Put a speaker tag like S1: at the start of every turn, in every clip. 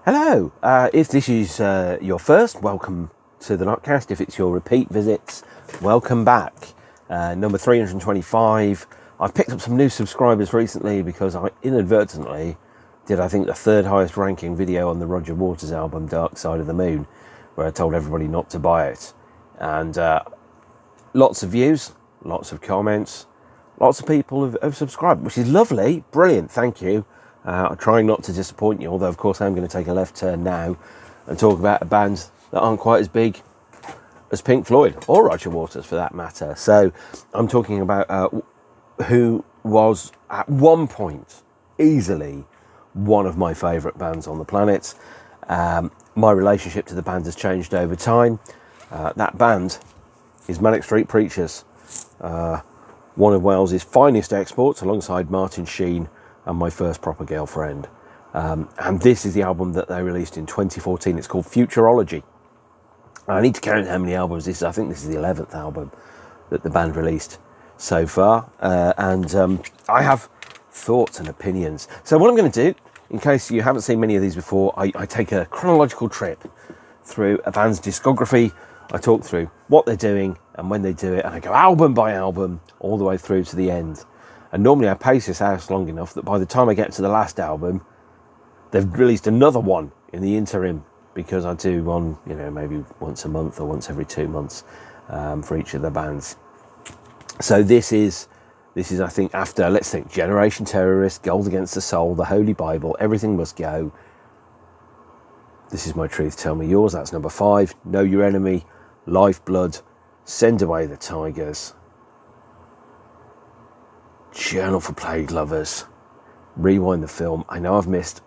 S1: Hello, if this is your first, welcome to the NOTCAST. If it's your repeat visits, welcome back. Number 325. I've picked up some new subscribers recently because I inadvertently did, I think, the third highest ranking video on the Roger Waters album, Dark Side of the Moon, where I told everybody not to buy it. And lots of views, lots of comments, lots of people have subscribed, which is lovely, brilliant, thank you. I'm trying not to disappoint you, although of course I'm going to take a left turn now and talk about a band that aren't quite as big as Pink Floyd, or Roger Waters for that matter. So I'm talking about who was at one point easily one of my favourite bands on the planet. My relationship to the band has changed over time. That band is Manic Street Preachers, one of Wales's finest exports, alongside Martin Sheen and My First Proper Girlfriend. And this is the album that they released in 2014. It's called Futurology. I need to count how many albums this is. I think this is the 11th album that the band released so far. And I have thoughts and opinions. So what I'm going to do, in case you haven't seen many of these before, I take a chronological trip through a band's discography. I talk through what they're doing and when they do it, and I go album by album all the way through to the end. And normally I pace this out long enough that by the time I get to the last album, they've released another one in the interim, because I do one, maybe once a month or once every 2 months for each of the bands. So this is, I think, after, let's think, Generation Terrorist, Gold Against the Soul, The Holy Bible, Everything Must Go. This Is My Truth, Tell Me Yours, that's number 5. Know Your Enemy, Lifeblood, Send Away the Tigers, Journal for Plague Lovers, Rewind the Film. I know I've missed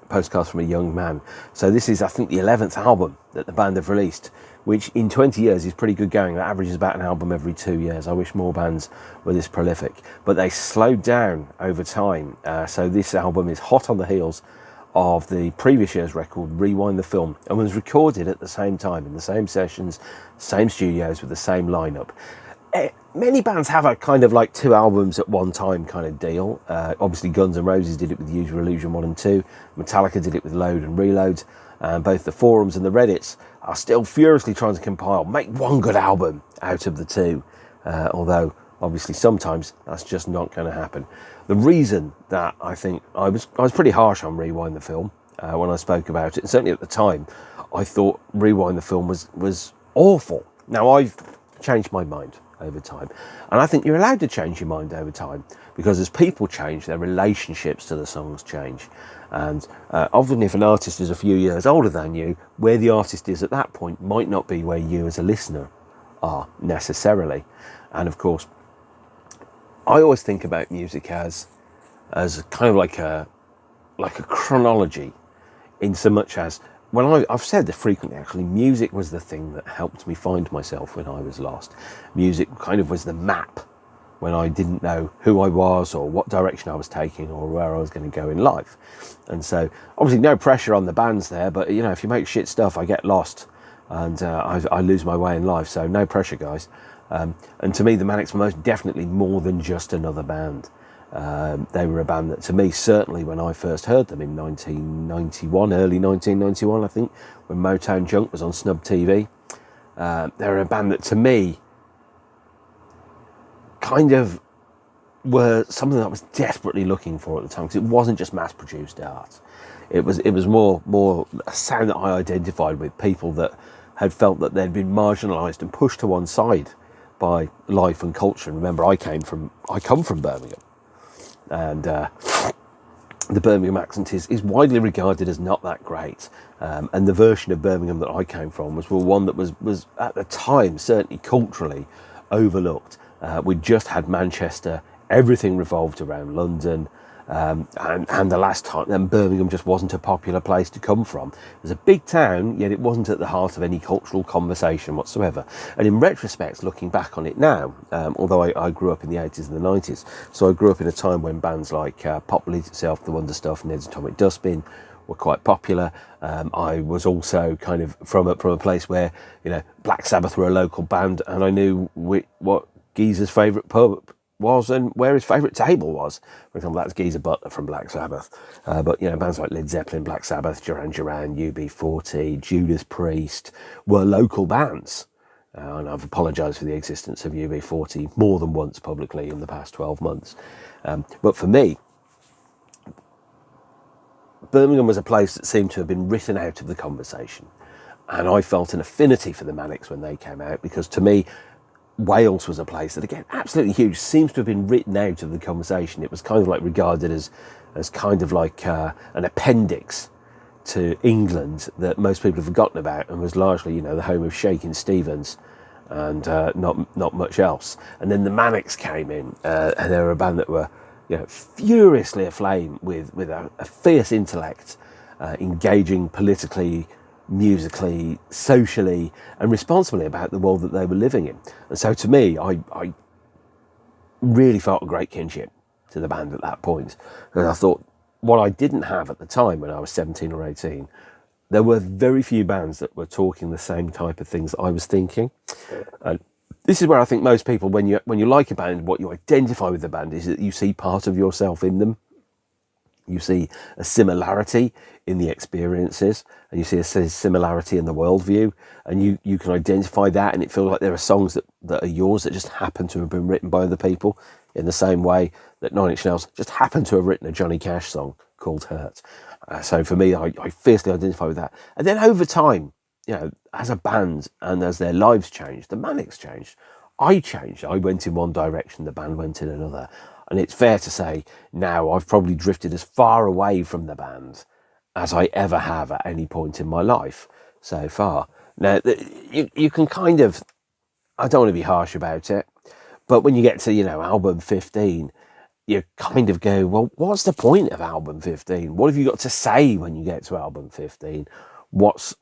S1: Postcards from a Young Man. So this is, I think, the 11th album that the band have released, which in 20 years is pretty good going. That averages about an album every 2 years. I wish more bands were this prolific. But they slowed down over time. So this album is hot on the heels of the previous year's record, Rewind the Film, and was recorded at the same time, in the same sessions, same studios, with the same lineup. Many bands have a kind of like 2 albums at one time kind of deal. Obviously Guns N' Roses did it with Use Your Illusion 1 and 2. Metallica did it with Load and Reload. Both the forums and the Reddits are still furiously trying to make one good album out of the 2. Although obviously sometimes that's just not going to happen. The reason that I think I was pretty harsh on Rewind the Film when I spoke about it, and certainly at the time I thought Rewind the Film was awful. Now I've changed my mind over time, and I think you're allowed to change your mind over time, because as people change, their relationships to the songs change. And often if an artist is a few years older than you, where the artist is at that point might not be where you as a listener are necessarily. And of course, I always think about music as kind of like a chronology, in so much as, well, I've said this frequently actually, music was the thing that helped me find myself when I was lost. Music kind of was the map when I didn't know who I was or what direction I was taking or where I was going to go in life. And so obviously no pressure on the bands there, but if you make shit stuff, I get lost and I lose my way in life. So no pressure, guys. And to me, the Manics were most definitely more than just another band. They were a band that, to me, certainly when I first heard them in 1991, early 1991, I think, when Motown Junk was on Snub TV, they were a band that, to me, kind of were something that I was desperately looking for at the time, because it wasn't just mass-produced art. It was more a sound that I identified with, people that had felt that they'd been marginalised and pushed to one side by life and culture. And remember, I come from Birmingham. And the Birmingham accent is widely regarded as not that great. And the version of Birmingham that I came from was one that was at the time, certainly culturally, overlooked. We'd just had Manchester, everything revolved around London, and the last time, then Birmingham just wasn't a popular place to come from. It was a big town, yet it wasn't at the heart of any cultural conversation whatsoever. And in retrospect, looking back on it now, although I grew up in the 80s and the 90s, so I grew up in a time when bands like Pop Believed Itself, The Wonder Stuff, Ned's Atomic Dustbin were quite popular. I was also kind of from a place where, Black Sabbath were a local band, and I knew what Geezer's favourite pub was and where his favourite table was. For example, that's Geezer Butler from Black Sabbath. But, bands like Led Zeppelin, Black Sabbath, Duran Duran, UB40, Judas Priest were local bands. And I've apologised for the existence of UB40 more than once publicly in the past 12 months. But for me, Birmingham was a place that seemed to have been written out of the conversation. And I felt an affinity for the Manics when they came out, because to me, Wales was a place that, again, absolutely huge, seems to have been written out of the conversation. It was kind of like regarded as kind of like an appendix to England that most people have forgotten about, and was largely, the home of Shakin' Stevens and not much else. And then the Manics came in, and they were a band that were, furiously aflame with a fierce intellect, engaging politically, musically, socially, and responsibly about the world that they were living in. And so to me, I really felt a great kinship to the band at that point. And I thought, what I didn't have at the time when I was 17 or 18, there were very few bands that were talking the same type of things that I was thinking. And this is where I think most people, when you like a band, what you identify with the band is that you see part of yourself in them. You see a similarity in the experiences, and you see a similarity in the worldview, and you can identify that, and it feels like there are songs that are yours that just happen to have been written by other people, in the same way that Nine Inch Nails just happened to have written a Johnny Cash song called Hurt. So for me, I fiercely identify with that. And then over time, as a band and as their lives changed, the Manics changed. I changed. I went in one direction, the band went in another. And it's fair to say now I've probably drifted as far away from the band as I ever have at any point in my life so far. Now, you can kind of, I don't want to be harsh about it, but when you get to, album 15, you kind of go, well, what's the point of album 15? What have you got to say when you get to album 15? What's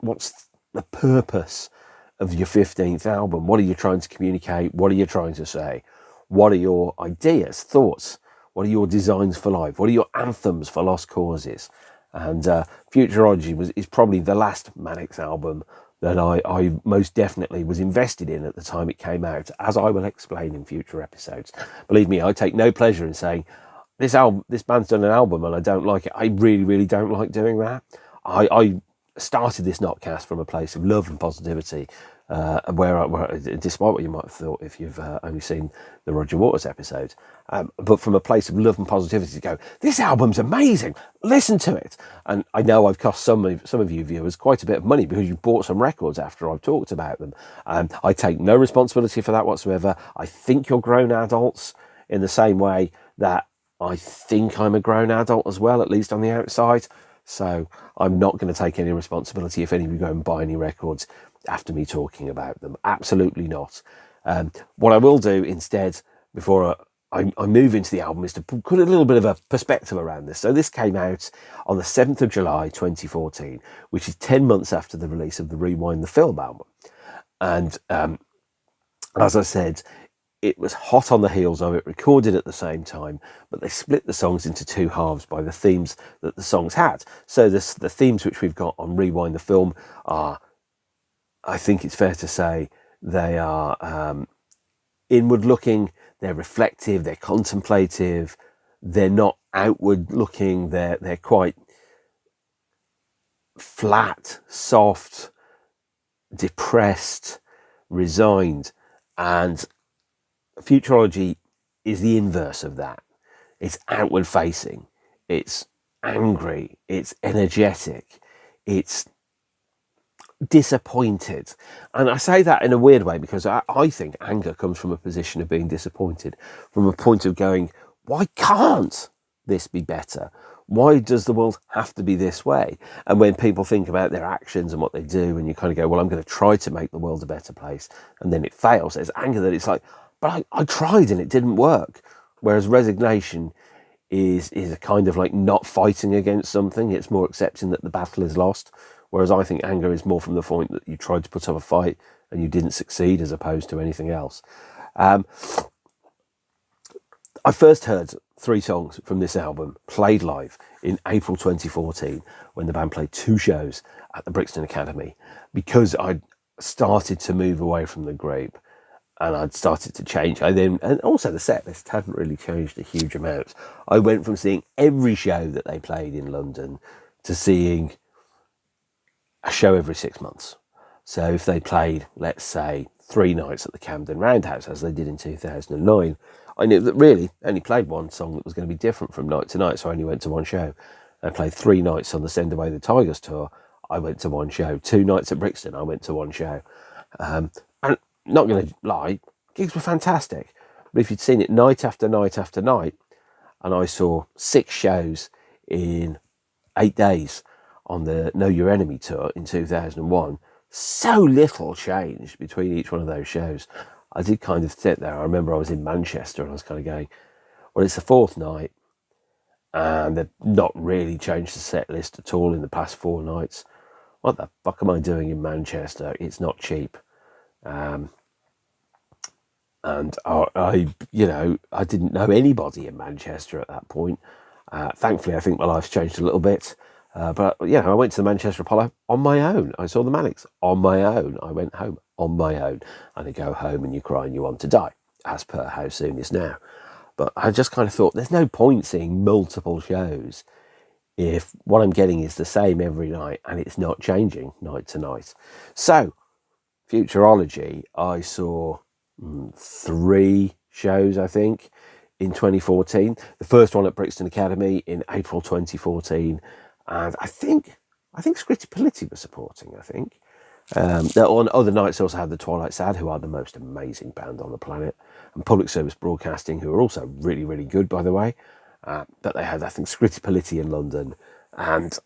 S1: the purpose of your 15th album? What are you trying to communicate? What are you trying to say? What are your ideas, thoughts? What are your designs for life? What are your anthems for lost causes? And Futurology is probably the last Manics album that I most definitely was invested in at the time it came out, as I will explain in future episodes. Believe me, I take no pleasure in saying this band's done an album and I don't like it. I really, really don't like doing that. I started this NOTCAST from a place of love and positivity, where despite what you might have thought if you've only seen the Roger Waters episode, but from a place of love and positivity to go, this album's amazing, listen to it. And I know I've cost some of you viewers quite a bit of money because you bought some records after I've talked about them. I take no responsibility for that whatsoever. I think you're grown adults in the same way that I think I'm a grown adult as well, at least on the outside. So I'm not going to take any responsibility if any of you go and buy any records after me talking about them. Absolutely not. What I will do instead, before I move into the album, is to put a little bit of a perspective around this. So this came out on the 7th of July 2014, which is 10 months after the release of the Rewind the Film album. And as I said, it was hot on the heels of it, recorded at the same time, but they split the songs into two halves by the themes that the songs had. So the themes which we've got on Rewind the Film are, I think it's fair to say, they are inward looking, they're reflective, they're contemplative, they're not outward looking, they're quite flat, soft, depressed, resigned. And Futurology is the inverse of that. It's outward facing, it's angry, it's energetic, it's disappointed. And I say that in a weird way because I think anger comes from a position of being disappointed, from a point of going, why can't this be better? Why does the world have to be this way? And when people think about their actions and what they do, and you kind of go, well, I'm going to try to make the world a better place, and then it fails, there's anger that it's like, but I tried and it didn't work. Whereas resignation is a kind of like not fighting against something. It's more accepting that the battle is lost. Whereas I think anger is more from the point that you tried to put up a fight and you didn't succeed, as opposed to anything else. I first heard 3 songs from this album played live in April 2014 when the band played 2 shows at the Brixton Academy, because I'd started to move away from the group. and I'd started to change. And also the set list hadn't really changed a huge amount. I went from seeing every show that they played in London to seeing a show every 6 months. So if they played, let's say, 3 nights at the Camden Roundhouse, as they did in 2009, I knew that really only played one song that was going to be different from night to night, so I only went to one show. I played 3 nights on the Send Away the Tigers tour, I went to one show. 2 nights at Brixton, I went to one show. And not going to lie, gigs were fantastic. But if you'd seen it night after night after night, and I saw 6 shows in 8 days on the Know Your Enemy tour in 2001, so little changed between each one of those shows. I did kind of sit there. I remember I was in Manchester and I was kind of going, well, it's the 4th night and they've not really changed the set list at all in the past 4 nights. What the fuck am I doing in Manchester? It's not cheap. And I didn't know anybody in Manchester at that point. Thankfully, I think my life's changed a little bit. But I went to the Manchester Apollo on my own. I saw the Manics on my own. I went home on my own. And you go home and you cry and you want to die, as per How Soon Is Now. But I just kind of thought there's no point seeing multiple shows if what I'm getting is the same every night and it's not changing night to night. So, Futurology, I saw 3 shows, I think, in 2014. The first one at Brixton Academy in April 2014. And I think Scrittipality was supporting, I think. On other nights, I also had the Twilight Sad, who are the most amazing band on the planet, and Public Service Broadcasting, who are also really, really good, by the way. But they had, I think, Scrittipality in London. And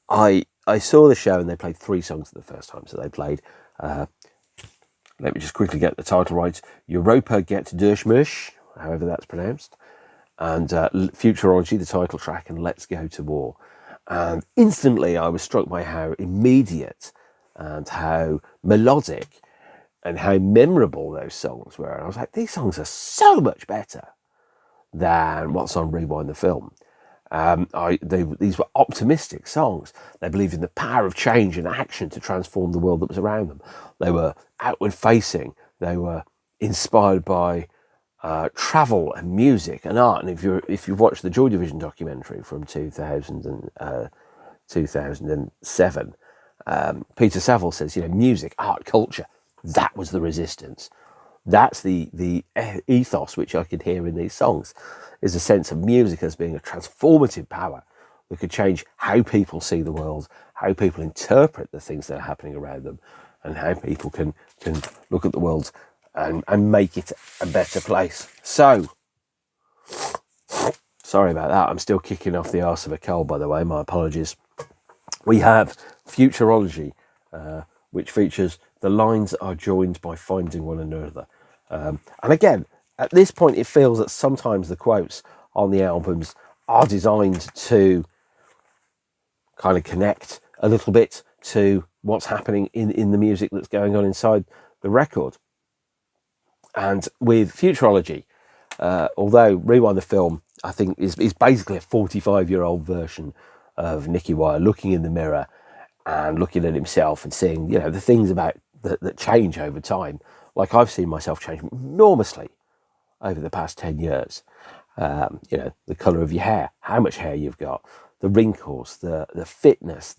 S1: I saw the show, and they played 3 songs for the first time. So they played, let me just quickly get the title right, Europa Get Durchmush, however that's pronounced, and Futurology, the title track, and Let's Go to War. And instantly I was struck by how immediate and how melodic and how memorable those songs were. And I was like, these songs are so much better than what's on Rewind the Film. These were optimistic songs. They believed in the power of change and action to transform the world that was around them. They were outward facing. They were inspired by travel and music and art. And if you watch the Joy Division documentary from 2007, Peter Saville says, music, art, culture, that was the resistance. That's the ethos which I could hear in these songs, is a sense of music as being a transformative power that could change how people see the world, how people interpret the things that are happening around them, and how people can look at the world and make it a better place. So, sorry about that. I'm still kicking off the arse of a cold, by the way. My apologies. We have Futurology, which features The Lines Are Joined by Finding One Another. And again, at this point, it feels that sometimes the quotes on the albums are designed to kind of connect a little bit to what's happening in the music that's going on inside the record. And with Futurology, although Rewind the Film, I think, is basically a 45-year-old version of Nicky Wire looking in the mirror and looking at himself and seeing, the things about that change over time. Like I've seen myself change enormously over the past 10 years. The colour of your hair, how much hair you've got, the wrinkles, the fitness,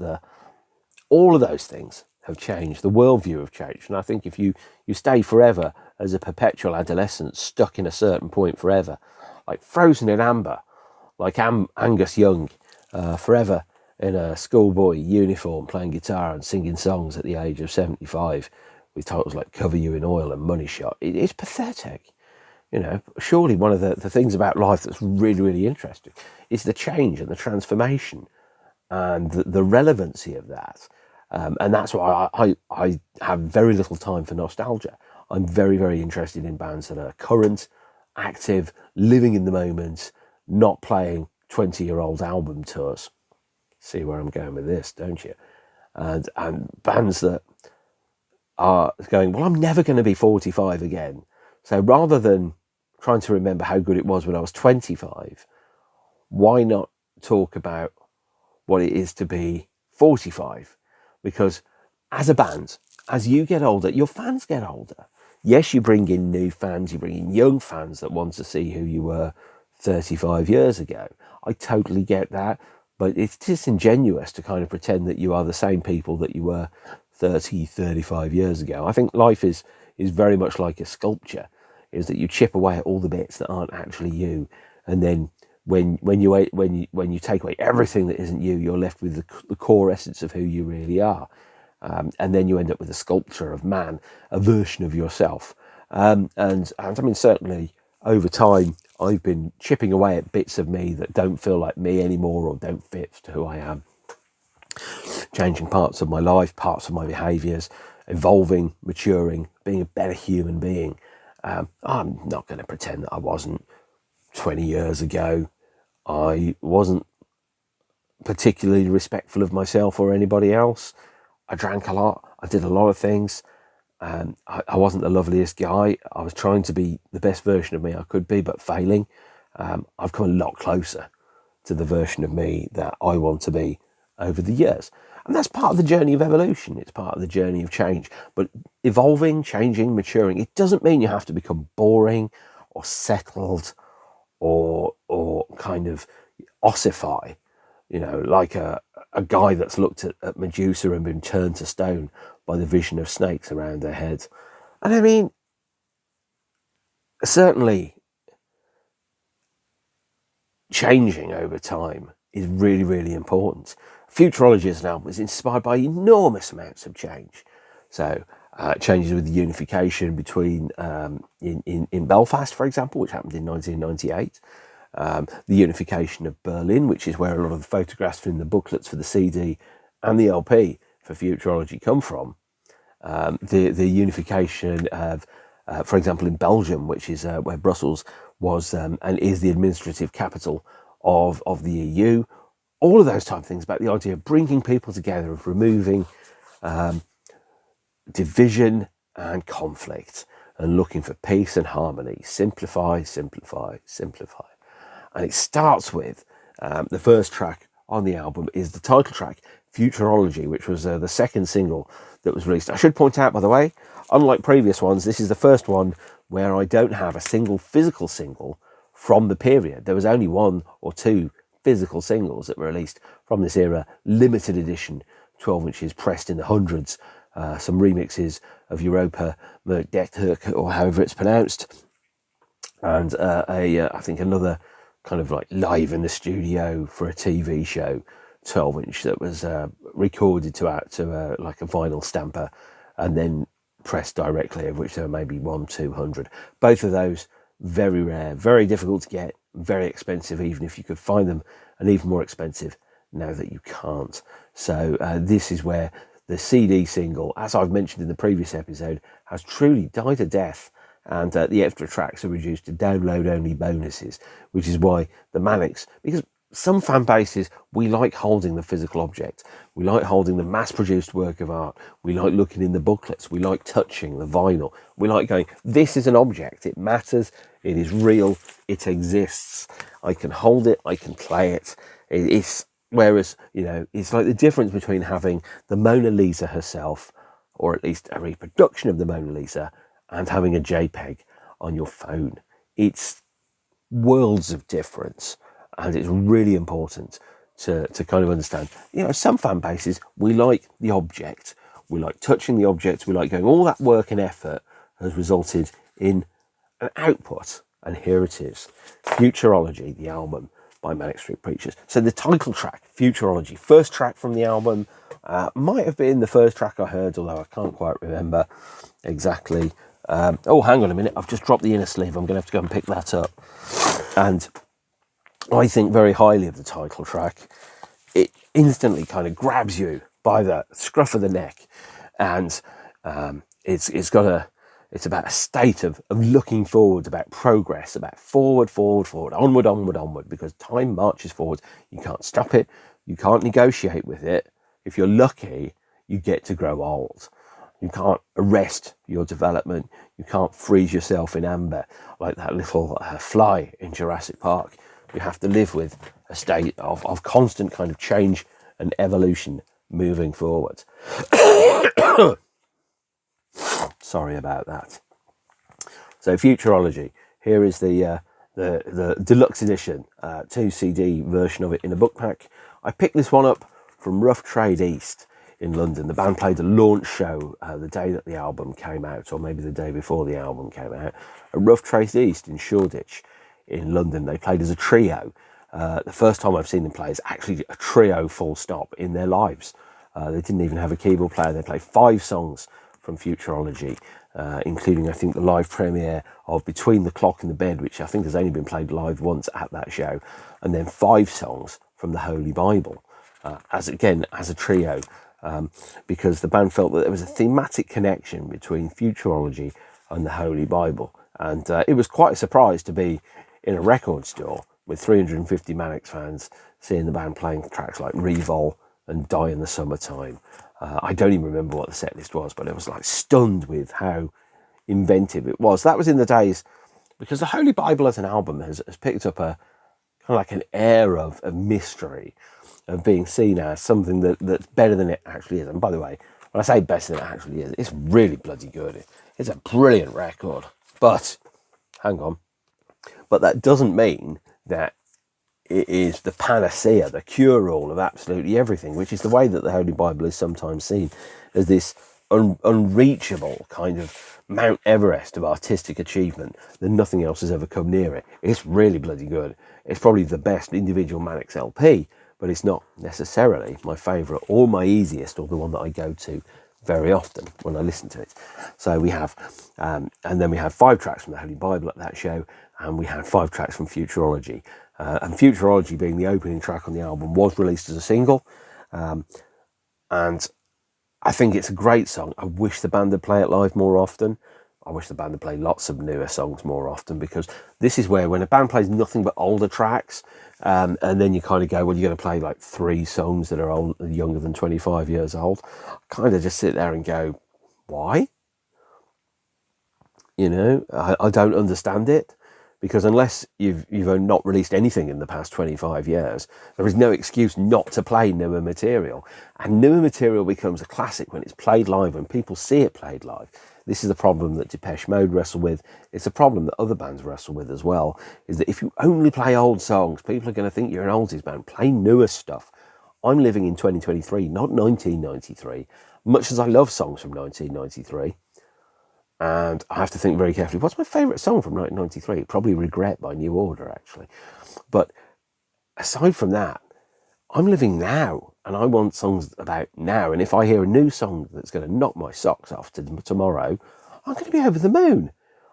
S1: all of those things have changed. The worldview have changed. And I think if you stay forever as a perpetual adolescent, stuck in a certain point forever, like frozen in amber, like Angus Young, forever in a schoolboy uniform, playing guitar and singing songs at the age of 75 with titles like Cover You in Oil and Money Shot. It's pathetic. Surely one of the things about life that's really, really interesting is the change and the transformation and the relevancy of that. And that's why I have very little time for nostalgia. I'm very, very interested in bands that are current, active, living in the moment, not playing 20-year-old album tours. See where I'm going with this, don't you? And bands that are going, well, I'm never going to be 45 again. So rather than trying to remember how good it was when I was 25, why not talk about what it is to be 45? Because as a band, as you get older, your fans get older. Yes, you bring in new fans, you bring in young fans that want to see who you were 35 years ago. I totally get that, but it's disingenuous to kind of pretend that you are the same people that you were 30, 35 years ago. I think life is very much like a sculpture, is that you chip away at all the bits that aren't actually you, and then when you take away everything that isn't you, you're left with the core essence of who you really are. And then you end up with a sculpture of man, a version of yourself. And I mean, certainly over time, I've been chipping away at bits of me that don't feel like me anymore or don't fit to who I am. Changing parts of my life, parts of my behaviours, evolving, maturing, being a better human being. I'm not going to pretend that I wasn't 20 years ago. I wasn't particularly respectful of myself or anybody else. I drank a lot. I did a lot of things. I wasn't the loveliest guy. I was trying to be the best version of me I could be, but failing. I've come a lot closer to the version of me that I want to be over the years. And that's part of the journey of evolution. It's part of the journey of change. But evolving, changing, maturing, it doesn't mean you have to become boring or settled or kind of ossify, like a guy that's looked at Medusa and been turned to stone by the vision of snakes around their head. And I mean, certainly changing over time is really, really important. Futurology as an album is inspired by enormous amounts of change. So changes with the unification between in Belfast, for example, which happened in 1998. The unification of Berlin, which is where a lot of the photographs from the booklets for the CD and the LP for Futurology come from. The unification of, for example, in Belgium, which is where Brussels was and is the administrative capital of the EU. All of those type of things about the idea of bringing people together, of removing division and conflict, and looking for peace and harmony. Simplify, simplify, simplify. And it starts with the first track on the album is the title track, Futurology, which was the second single that was released. I should point out, by the way, unlike previous ones, this is the first one where I don't have a single physical single from the period. There was only one or two physical singles that were released from this era, limited edition, 12 inches, pressed in the hundreds, some remixes of Europa, Merk, or however it's pronounced, and I think another kind of like live in the studio for a TV show 12-inch that was recorded to like a vinyl stamper and then pressed directly, of which there were maybe 100-200. Both of those very rare, very difficult to get, very expensive even if you could find them, and even more expensive now that you can't. So this is where the CD single, as I've mentioned in the previous episode, has truly died a death, and the extra tracks are reduced to download-only bonuses, which is why the Manics, because some fan bases, we like holding the physical object, we like holding the mass-produced work of art, we like looking in the booklets, we like touching the vinyl, we like going, this is an object, it matters, it is real, it exists, I can hold it, I can play it. It's whereas, it's like the difference between having the Mona Lisa herself, or at least a reproduction of the Mona Lisa, and having a JPEG on your phone. It's worlds of difference, and it's really important to kind of understand. Some fan bases, we like the object, we like touching the object, we like going, all that work and effort has resulted in an output, and here it is, Futurology, the album by Manic Street Preachers. So the title track, Futurology, first track from the album, might have been the first track I heard, although I can't quite remember exactly. Oh, hang on a minute, I've just dropped the inner sleeve, I'm going to have to go and pick that up. And I think very highly of the title track. It instantly kind of grabs you by the scruff of the neck, and it's about a state of looking forward, about progress, about forward, onward, because time marches forward. You can't stop it, you can't negotiate with it. If you're lucky, you get to grow old. You can't arrest your development. You can't freeze yourself in amber like that little fly in Jurassic Park. You have to live with a state of constant kind of change and evolution moving forward. Sorry about that. So Futurology, here is the deluxe edition, 2 CD version of it in a book pack. I picked this one up from Rough Trade East in London. The band played a launch show the day that the album came out, or maybe the day before the album came out, at Rough Trade East in Shoreditch in London. They played as a trio. The first time I've seen them play is actually a trio full stop in their lives. They didn't even have a keyboard player. They played 5 songs from Futurology, including, I think, the live premiere of Between the Clock and the Bed, which I think has only been played live once at that show, and then 5 songs from the Holy Bible, as a trio, because the band felt that there was a thematic connection between Futurology and the Holy Bible. And it was quite a surprise to be in a record store with 350 Manics fans, seeing the band playing tracks like Revol and Die in the Summertime. I don't even remember what the set list was, but I was like stunned with how inventive it was. That was in the days, because the Holy Bible as an album has picked up a kind of like an air of mystery, of being seen as something that's better than it actually is. And by the way, when I say better than it actually is, it's really bloody good. It's a brilliant record. But, hang on, but that doesn't mean that it is the panacea, the cure-all of absolutely everything, which is the way that the Holy Bible is sometimes seen, as this unreachable kind of Mount Everest of artistic achievement that nothing else has ever come near it. It's really bloody good. It's probably the best individual Manics LP, but it's not necessarily my favourite or my easiest, or the one that I go to very often when I listen to it. So we have, and then we have 5 tracks from the Holy Bible at that show, and we had 5 tracks from Futurology. And Futurology, being the opening track on the album, was released as a single. And I think it's a great song. I wish the band would play it live more often. I wish the band would play lots of newer songs more often, because this is where, when a band plays nothing but older tracks, and then you kind of go, well, you're going to play like 3 songs that are younger than 25 years old. I kind of just sit there and go, why? You know, I don't understand it. Because unless you've not released anything in the past 25 years, there is no excuse not to play newer material. And newer material becomes a classic when it's played live, when people see it played live. This is the problem that Depeche Mode wrestle with. It's a problem that other bands wrestle with as well, is that if you only play old songs, people are going to think you're an oldies band. Play newer stuff. I'm living in 2023, not 1993, much as I love songs from 1993. And I have to think very carefully, what's my favourite song from 1993? Probably Regret by New Order, actually. But aside from that, I'm living now, and I want songs about now. And if I hear a new song that's going to knock my socks off tomorrow, I'm going to be over the moon.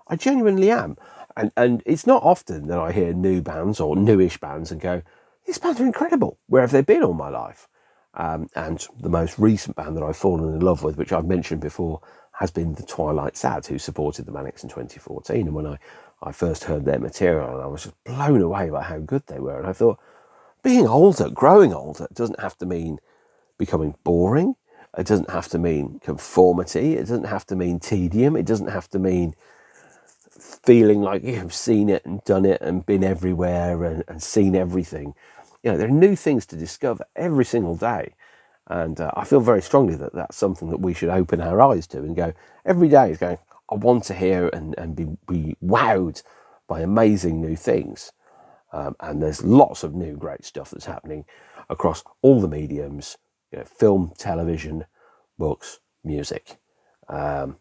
S1: I genuinely am. And it's not often that I hear new bands or newish bands and go, these bands are incredible. Where have they been all my life? And the most recent band that I've fallen in love with, which I've mentioned before, has been the Twilight Sads, who supported the Manics in 2014. And when I first heard their material, I was just blown away by how good they were. And I thought, being older, growing older, doesn't have to mean becoming boring. It doesn't have to mean conformity. It doesn't have to mean tedium. It doesn't have to mean feeling like you've seen it and done it and been everywhere and seen everything. You know, there are new things to discover every single day. And I feel very strongly that that's something that we should open our eyes to and go, every day is going, I want to hear and be wowed by amazing new things. And there's lots of new great stuff that's happening across all the mediums, you know, film, television, books, music. And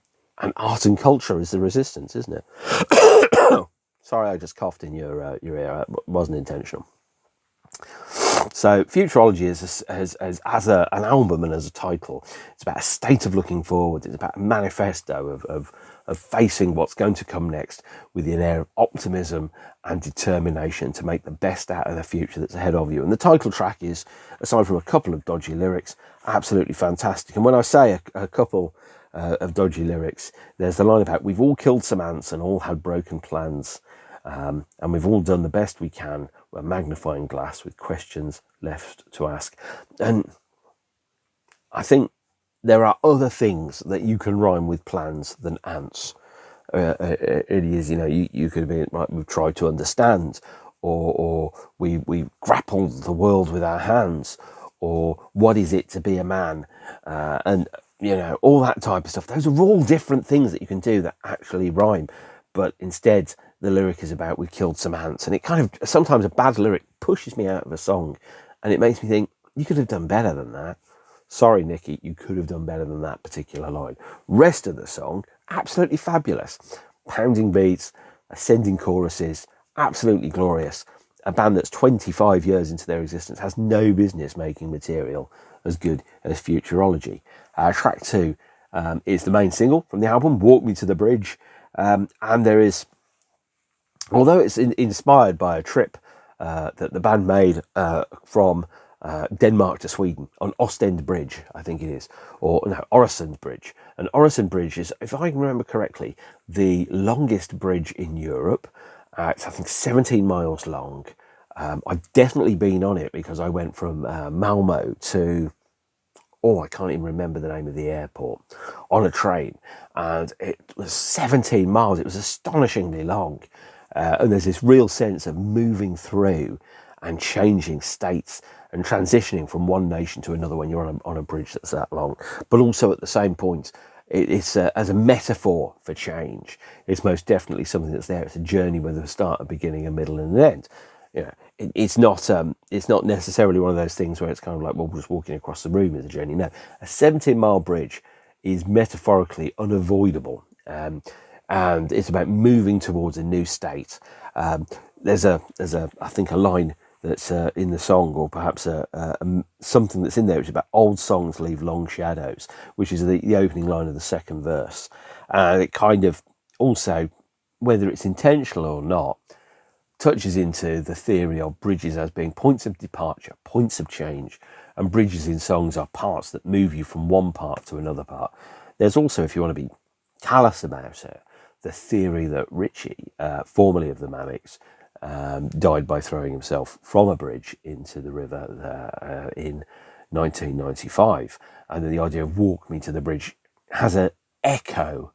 S1: art and culture is the resistance, isn't it? Sorry, I just coughed in your ear. It wasn't intentional. So Futurology is as an album and as a title, it's about a state of looking forward. It's about a manifesto of facing what's going to come next with an air of optimism and determination to make the best out of the future that's ahead of you. And the title track is, aside from a couple of dodgy lyrics, absolutely fantastic. And when I say a couple of dodgy lyrics, there's the line about, we've all killed some ants and all had broken plans. And we've all done the best we can. We're magnifying glass with questions left to ask. And I think there are other things that you can rhyme with plans than ants. It is, you know, you could be, right, we've tried to understand, or we grappled the world with our hands, or what is it to be a man? And, you know, all that type of stuff. Those are all different things that you can do that actually rhyme. but instead the lyric is about we killed some ants, and it kind of, sometimes a bad lyric pushes me out of a song, and it makes me think, you could have done better than that. Sorry, Nicky, you could have done better than that particular line. Rest of the song, absolutely fabulous. Pounding beats, ascending choruses, absolutely glorious. A band that's 25 years into their existence has no business making material as good as Futurology. Track 2 is the main single from the album, Walk Me to the Bridge. And there is, although it's inspired by a trip that the band made from Denmark to Sweden on Ostend Bridge, I think it is, or no, Øresund Bridge. And Øresund Bridge is, if I can remember correctly, the longest bridge in Europe. It's, I think, 17 miles long. I've definitely been on it because I went from Malmo to, I can't even remember the name of the airport, on a train. And it was 17 miles. It was astonishingly long. And there's this real sense of moving through and changing states and transitioning from one nation to another when you're on a bridge that's that long. But also at the same point, it's as a metaphor for change. It's most definitely something that's there. It's a journey with a start, a beginning, a middle, and an end. You know, it's not necessarily one of those things where it's kind of like, well, just walking across the room is a journey. No, a 17-mile bridge is metaphorically unavoidable, and it's about moving towards a new state. There's a I think a line that's in the song, or perhaps something that's in there, which is about old songs leave long shadows, which is the opening line of the second verse. And it kind of also, whether it's intentional or not, touches into the theory of bridges as being points of departure, points of change, and bridges in songs are parts that move you from one part to another part. There's also, if you want to be callous about it, the theory that Richie, formerly of the Manics, died by throwing himself from a bridge into the river in 1995. And then the idea of walk me to the bridge has an echo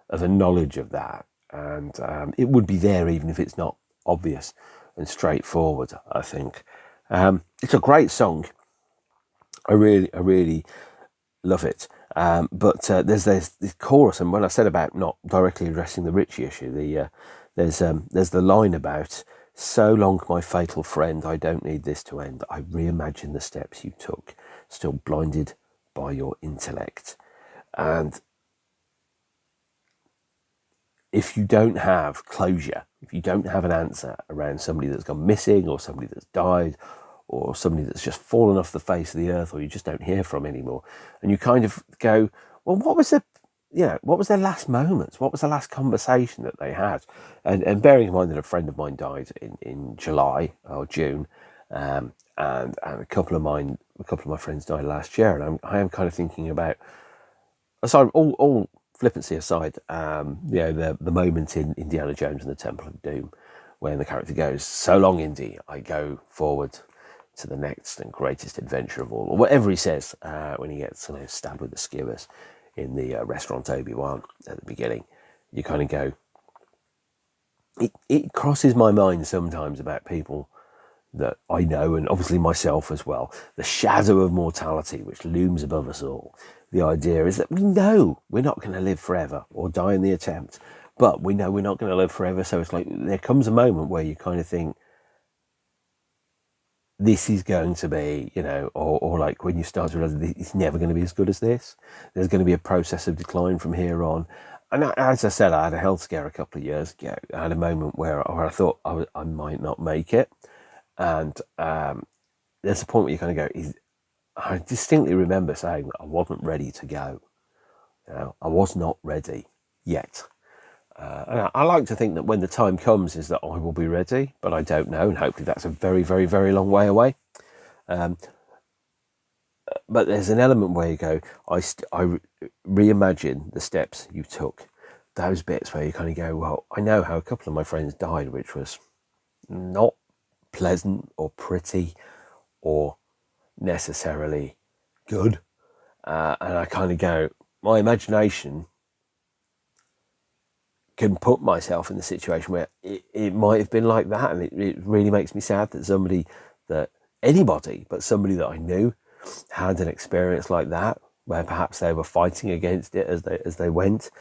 S1: of a knowledge of that. And it would be there even if it's not obvious and straightforward, I think. It's a great song. I really love it. But there's this chorus, and when I said about not directly addressing the Richie issue, there's the line about, so long, my fatal friend, I don't need this to end. I reimagine the steps you took, still blinded by your intellect. And if you don't have closure, if you don't have an answer around somebody that's gone missing, or somebody that's died, or somebody that's just fallen off the face of the earth, or you just don't hear from anymore, and you kind of go, well, what was their last moments? What was the last conversation that they had? And bearing in mind that a friend of mine died in July or June, and a couple of my friends died last year, and I am kind of thinking about, aside all flippancy aside, the moment in Indiana Jones and the Temple of Doom, when the character goes, so long, Indy, I go forward to the next and greatest adventure of all, or whatever he says when he gets stabbed with the skewers in the restaurant Obi-Wan at the beginning. You kind of go, it crosses my mind sometimes about people that I know, and obviously myself as well, the shadow of mortality which looms above us all. The idea is that we know we're not going to live forever or die in the attempt, but we know we're not going to live forever. So it's like there comes a moment where you kind of think, this is going to be, or like when you start to realize it's never going to be as good as this. There's going to be a process of decline from here on. And as I said, I had a health scare a couple of years ago. I had a moment where I thought I might not make it. And there's a point where you kind of go, I distinctly remember saying that I wasn't ready to go. I was not ready yet. And I like to think that when the time comes is that I will be ready, but I don't know, and hopefully that's a very, very, very long way away. But there's an element where you go, I reimagine the steps you took. Those bits where you kind of go, well, I know how a couple of my friends died, which was not pleasant or pretty or necessarily good. And I kind of go, my imagination can put myself in the situation where it might have been like that, and it really makes me sad that anybody but somebody that I knew had an experience like that, where perhaps they were fighting against it as they went,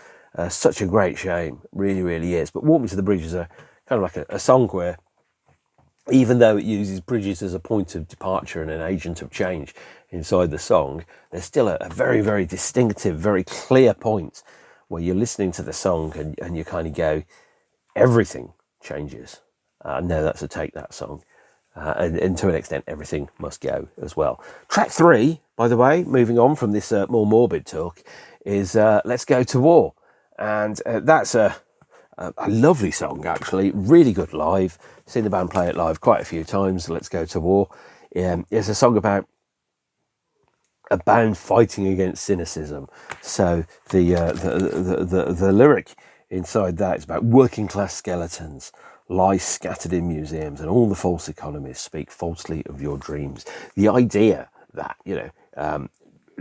S1: Such a great shame, really, really is. But Walk Me to the Bridge is a kind of like a song where, even though it uses bridges as a point of departure and an agent of change inside the song, there's still a very, very distinctive, very clear point where you're listening to the song and you kind of go, everything changes. No, that's a Take That song. And to an extent, everything must go as well. Track 3, by the way, moving on from this more morbid talk, is Let's Go to War. And that's a lovely song, actually. Really good live. Seen the band play it live quite a few times. Let's Go to War. It's a song about a band fighting against cynicism. So the lyric inside that is about working class skeletons lie scattered in museums, and all the false economists speak falsely of your dreams. The idea that,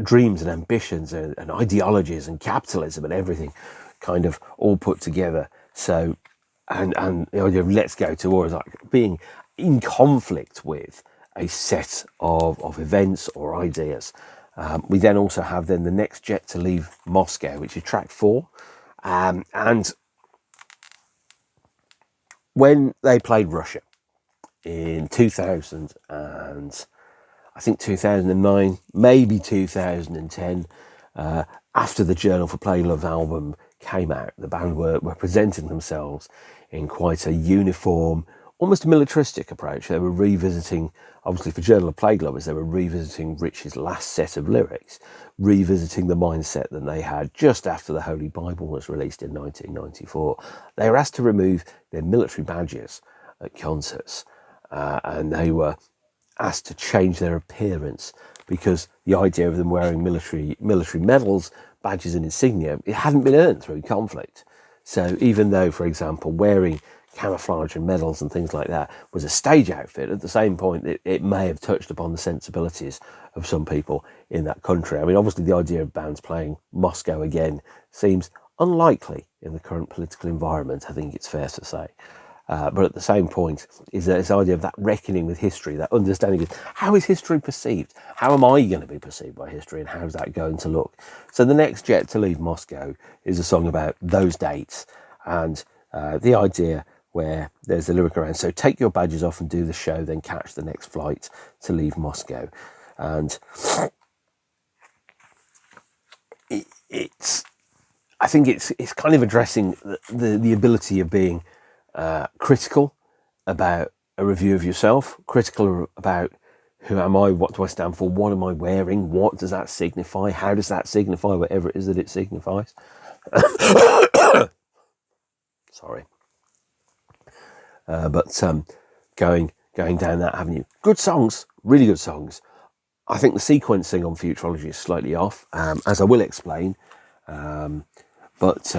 S1: dreams and ambitions and ideologies and capitalism and everything kind of all put together. So, and the idea of Let's Go to War is like being in conflict with a set of events or ideas. We then also have then the next jet to leave Moscow, which is track 4. And when they played Russia in 2000 and I think 2009, maybe 2010, after the Journal for Play Love album came out, the band were presenting themselves in quite a uniform, almost militaristic approach. They were revisiting, obviously for Journal of Plague Lovers, they were revisiting Rich's last set of lyrics, revisiting the mindset that they had just after the Holy Bible was released in 1994. They were asked to remove their military badges at concerts, and they were asked to change their appearance because the idea of them wearing military medals, badges and insignia, it hadn't been earned through conflict. So even though, for example, wearing camouflage and medals and things like that was a stage outfit, at the same point it may have touched upon the sensibilities of some people in that country. I mean, obviously the idea of bands playing Moscow again seems unlikely in the current political environment, I think it's fair to say. But at the same point is this idea of that reckoning with history, that understanding of how is history perceived? How am I going to be perceived by history, and how's that going to look? So the next jet to leave Moscow is a song about those dates and the idea where there's a lyric around, so take your badges off and do the show, then catch the next flight to leave Moscow. And I think it's kind of addressing the ability of being critical about a review of yourself, critical about who am I, what do I stand for, what am I wearing, what does that signify, how does that signify whatever it is that it signifies. Sorry. But going down that avenue. Good songs, really good songs. I think the sequencing on Futurology is slightly off, as I will explain, but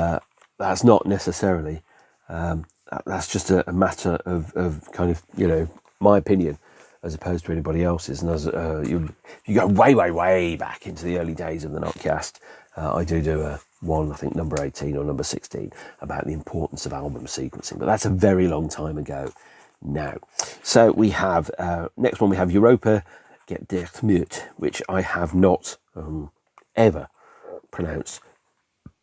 S1: that's not necessarily... that's just a matter of kind of, my opinion as opposed to anybody else's. And as you go way back into the early days of the NOTCAST, I do one, I think number 18 or number 16, about the importance of album sequencing. But that's a very long time ago now. So we have, next one we have Europa Get Dicht Mute, which I have not ever pronounced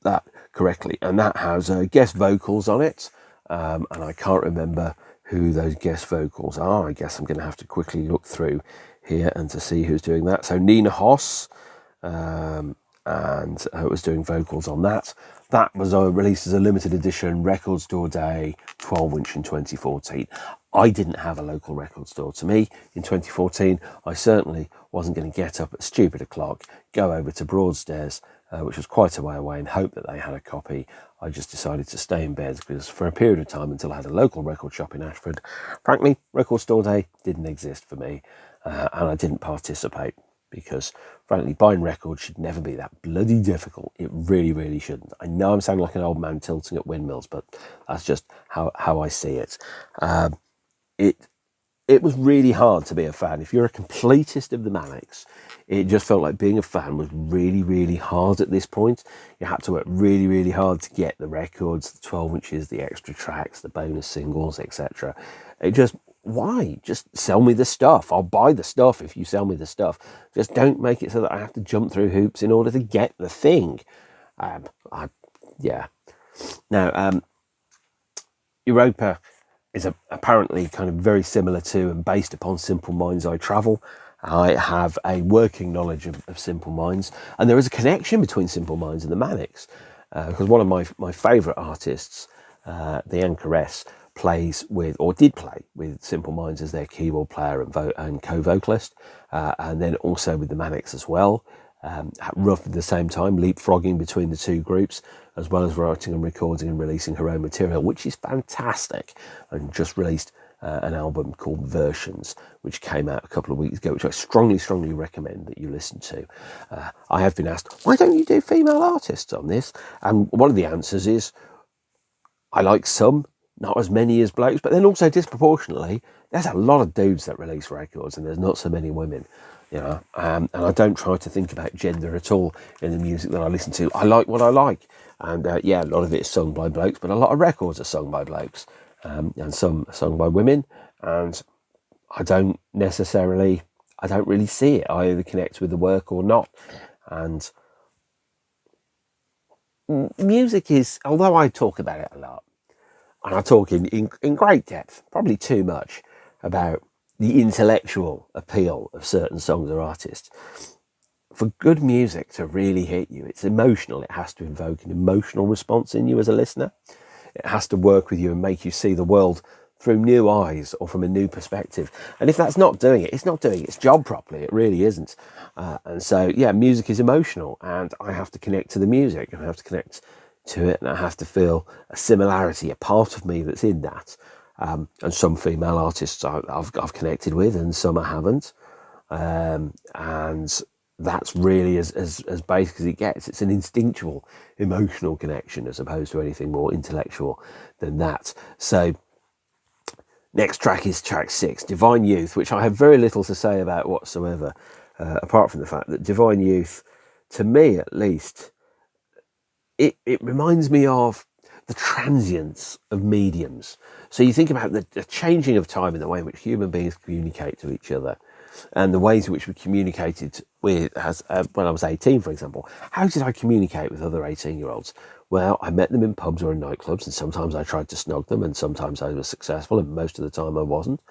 S1: that correctly. And that has guest vocals on it. And I can't remember who those guest vocals are. I guess I'm going to have to quickly look through here and to see who's doing that. So Nina Hoss, and was doing vocals on that. That was released as a limited edition record store day 12-inch in 2014. I didn't have a local record store to me in 2014. I certainly wasn't going to get up at stupid o'clock, go over to Broadstairs, which was quite a way away, and hope that they had a copy. I just decided to stay in bed because for a period of time until I had a local record shop in Ashford, frankly, record store day didn't exist for me, and I didn't participate because, frankly, buying records should never be that bloody difficult. It really, really shouldn't. I know I'm sounding like an old man tilting at windmills, but that's just how I see it. It was really hard to be a fan. If you're a completist of the Manics, it just felt like being a fan was really, really hard at this point. You had to work really, really hard to get the records, the 12 inches, the extra tracks, the bonus singles, etc. Why? Just sell me the stuff. I'll buy the stuff if you sell me the stuff. Just don't make it so that I have to jump through hoops in order to get the thing. Now, Europa is apparently kind of very similar to and based upon Simple Minds I Travel. I have a working knowledge of Simple Minds, and there is a connection between Simple Minds and the Manics, because one of my favourite artists, the Anchoress, plays with, or did play with, Simple Minds as their keyboard player and co-vocalist, and then also with the Manics as well, at roughly the same time, leapfrogging between the two groups, as well as writing and recording and releasing her own material, which is fantastic, and just released an album called Versions, which came out a couple of weeks ago, which I strongly recommend that you listen to. I have been asked, why don't you do female artists on this? And one of the answers is, I like some, not as many as blokes, but then also disproportionately, there's a lot of dudes that release records and there's not so many women, and I don't try to think about gender at all in the music that I listen to. I like what I like, and a lot of it is sung by blokes, but a lot of records are sung by blokes, and some are sung by women, and I don't really see it. I either connect with the work or not. And music is, although I talk about it a lot, and I talk in great depth, probably too much, about the intellectual appeal of certain songs or artists, for good music to really hit you, it's emotional. It has to invoke an emotional response in you as a listener. It has to work with you and make you see the world through new eyes or from a new perspective. And if that's not doing it, it's not doing its job properly. It really isn't. And so, music is emotional, and I have to connect to the music, and I have to connect to it, and I have to feel a similarity, a part of me that's in that. And some female artists I've connected with, and some I haven't. And that's really as basic as it gets. It's an instinctual, emotional connection as opposed to anything more intellectual than that. So, next track is track 6, Divine Youth, which I have very little to say about whatsoever, apart from the fact that Divine Youth, to me at least, it reminds me of the transience of mediums. So you think about the changing of time and the way in which human beings communicate to each other, and the ways in which we communicated with, when I was 18, for example. How did I communicate with other 18-year-olds? Well, I met them in pubs or in nightclubs, and sometimes I tried to snog them, and sometimes I was successful, and most of the time I wasn't.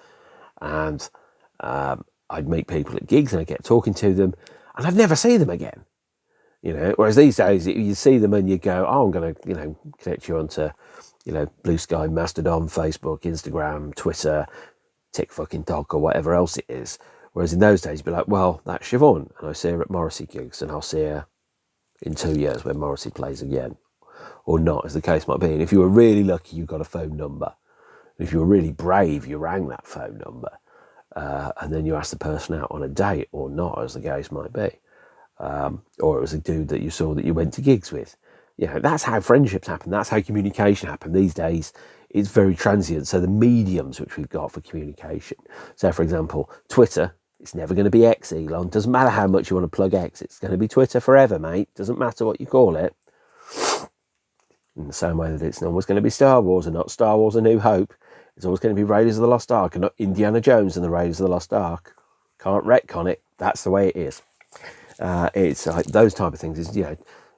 S1: And I'd meet people at gigs, and I'd get talking to them, and I'd never see them again. Whereas these days, you see them and you go, oh, I'm going to, connect you onto, Blue Sky, Mastodon, Facebook, Instagram, Twitter, TikTok, or whatever else it is. Whereas in those days, you'd be like, well, that's Siobhan, and I see her at Morrissey gigs, and I'll see her in 2 years when Morrissey plays again, or not, as the case might be. And if you were really lucky, you got a phone number. And if you were really brave, you rang that phone number, and then you asked the person out on a date, or not, as the case might be. Or it was a dude that you saw that you went to gigs with. That's how friendships happen. That's how communication happen. These days, it's very transient. So the mediums which we've got for communication. So, for example, Twitter, it's never going to be X, Elon. Doesn't matter how much you want to plug X. It's going to be Twitter forever, mate. Doesn't matter what you call it. In the same way that it's always going to be Star Wars and not Star Wars A New Hope. It's always going to be Raiders of the Lost Ark and not Indiana Jones and the Raiders of the Lost Ark. Can't retcon it. That's the way it is. It's like those type of things.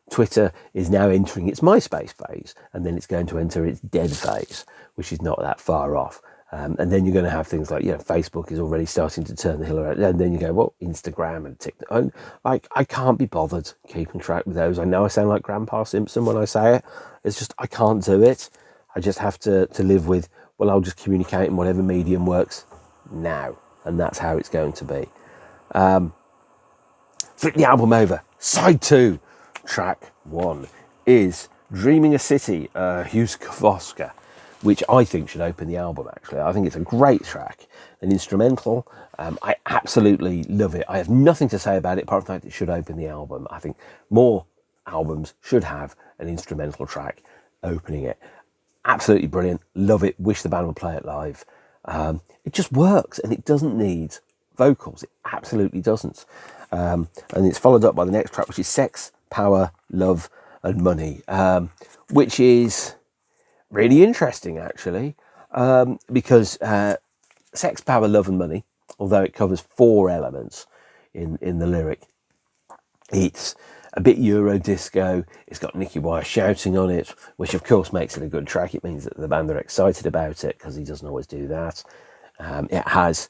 S1: Twitter is now entering its MySpace phase, and then it's going to enter its dead phase, which is not that far off. And then you're going to have things like, Facebook is already starting to turn the hill around. And then you go, well, Instagram and TikTok. And I can't be bothered keeping track with those. I know I sound like Grandpa Simpson when I say it. It's just, I can't do it. I just have to live with, well, I'll just communicate in whatever medium works now. And that's how it's going to be. Flip the album over. Side 2, track 1 is Dreaming a City, Hughes Kavoska, which I think should open the album, actually. I think it's a great track, an instrumental. I absolutely love it. I have nothing to say about it, apart from the fact it should open the album. I think more albums should have an instrumental track opening it. Absolutely brilliant. Love it. Wish the band would play it live. It just works, and it doesn't need vocals. It absolutely doesn't. And it's followed up by the next track, which is Sex, Power, Love and Money, which is really interesting, actually, because Sex, Power, Love and Money, although it covers 4 elements in the lyric, it's a bit Euro disco. It's got Nicky Wire shouting on it, which of course makes it a good track. It means that the band are excited about it, because he doesn't always do that. It has,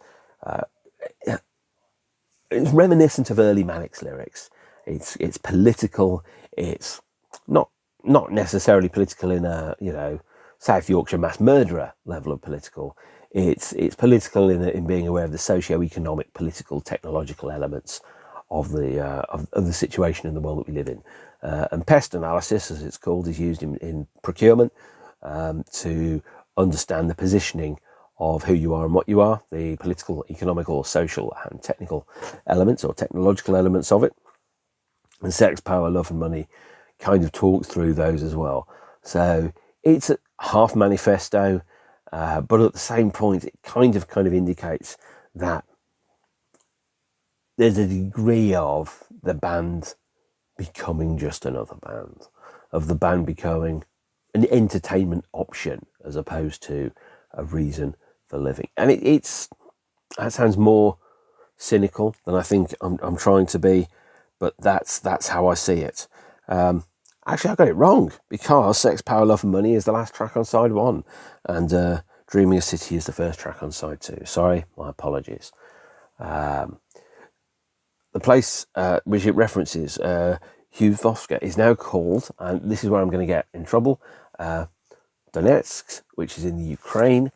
S1: it's reminiscent of early Manics lyrics. It's political. It's not necessarily political in a, South Yorkshire mass murderer level of political. It's political in being aware of the socio-economic, political, technological elements of the situation in the world that we live in. And pest analysis, as it's called, is used in procurement to understand the positioning of who you are and what you are, the political, economical, social and technical elements or technological elements of it. And Sex, Power, Love and Money kind of talks through those as well. So it's a half manifesto, but at the same point, it kind of indicates that there's a degree of the band becoming just another band, of the band becoming an entertainment option as opposed to a reason for living. And that sounds more cynical than I think I'm trying to be, but that's how I see it. Actually, I got it wrong, because Sex, Power, Love and Money is the last track on side 1, and Dreaming of City is the first track on side 2. Sorry, my apologies. The place which it references, Huvovska, is now called, and this is where I'm going to get in trouble, Donetsk, which is in the Ukraine.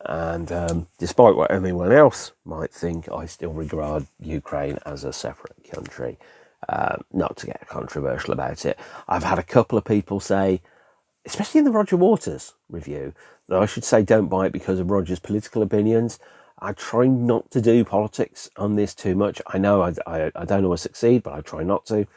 S1: And despite what anyone else might think, I still regard Ukraine as a separate country. Not to get controversial about it. I've had a couple of people say, especially in the Roger Waters review, that I should say don't buy it because of Roger's political opinions. I try not to do politics on this too much. I know I don't always succeed, but I try not to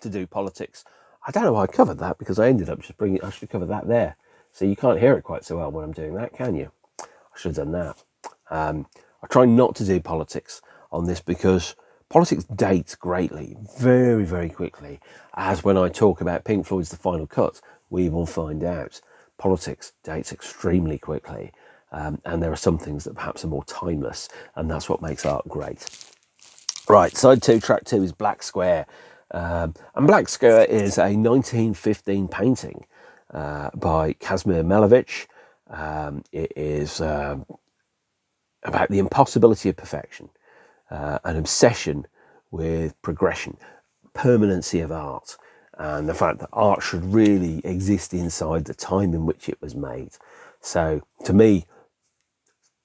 S1: do politics. I don't know why I covered that, because I ended up just I should have covered that there. So you can't hear it quite so well when I'm doing that, can you? I should have done that. I try not to do politics on this, because politics dates greatly, very, very quickly. As when I talk about Pink Floyd's The Final Cut, we will find out. Politics dates extremely quickly. And there are some things that perhaps are more timeless, and that's what makes art great. Right, side 2, track 2 is Black Square. And Black Square is a 1915 painting by Kazimir Malevich. It is about the impossibility of perfection, an obsession with progression, permanency of art, and the fact that art should really exist inside the time in which it was made. So, to me,